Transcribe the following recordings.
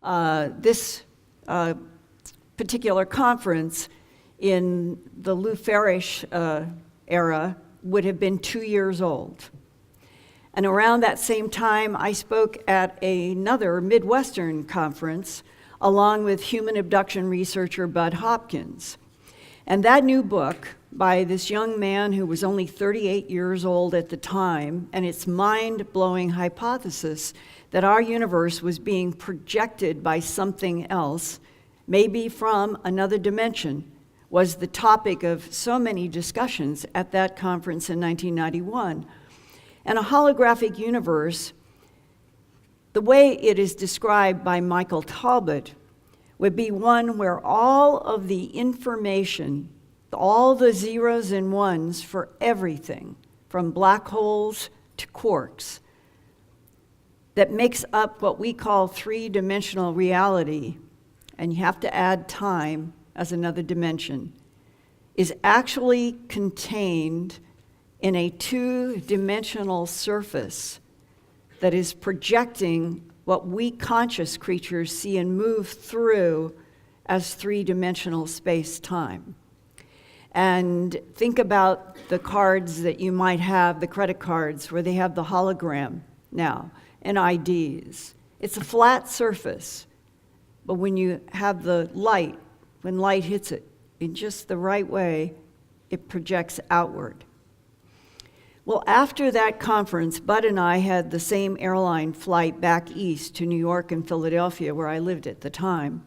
This particular conference in the Lou Farish era would have been 2 years old. And around that same time, I spoke at another Midwestern conference along with human abduction researcher Bud Hopkins. And that new book by this young man who was only 38 years old at the time, and its mind-blowing hypothesis that our universe was being projected by something else, maybe from another dimension, was the topic of so many discussions at that conference in 1991. And a holographic universe, the way it is described by Michael Talbot, would be one where all of the information, all the zeros and ones for everything, from black holes to quarks, that makes up what we call three-dimensional reality, and you have to add time as another dimension, is actually contained in a two-dimensional surface that is projecting what we conscious creatures see and move through as three-dimensional space-time. And think about the cards that you might have, the credit cards, where they have the hologram now, and IDs. It's a flat surface, but when you have the light, when light hits it in just the right way, it projects outward. Well, after that conference, Bud and I had the same airline flight back east to New York and Philadelphia, where I lived at the time.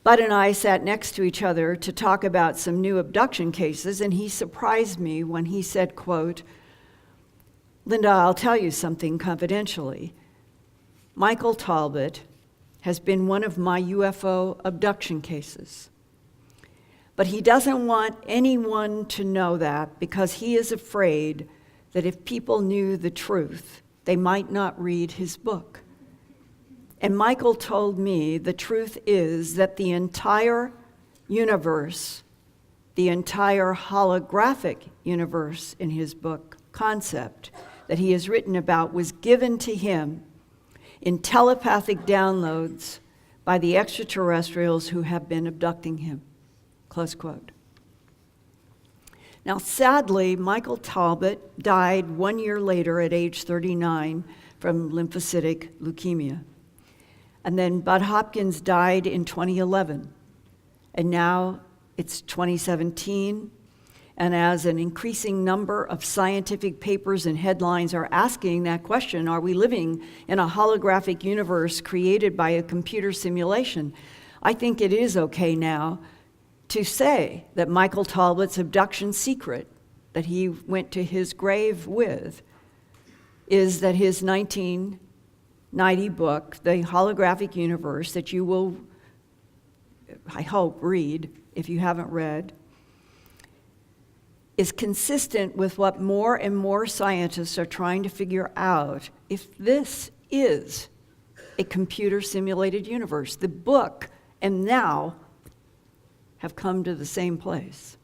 Bud and I sat next to each other to talk about some new abduction cases, and he surprised me when he said, quote, "Linda, I'll tell you something confidentially. Michael Talbot has been one of my UFO abduction cases. But he doesn't want anyone to know that because he is afraid that if people knew the truth, they might not read his book. And Michael told me the truth is that the entire universe, the entire holographic universe in his book, Concept, that he has written about, was given to him in telepathic downloads by the extraterrestrials who have been abducting him." Close quote. Now, sadly, Michael Talbot died 1 year later at age 39 from lymphocytic leukemia. And then Bud Hopkins died in 2011. And now it's 2017. And as an increasing number of scientific papers and headlines are asking that question, are we living in a holographic universe created by a computer simulation? I think it is okay now to say that Michael Talbot's abduction secret that he went to his grave with is that his 1990 book, The Holographic Universe, that you will, I hope, read if you haven't read, is consistent with what more and more scientists are trying to figure out, if this is a computer simulated universe. The book and now have come to the same place.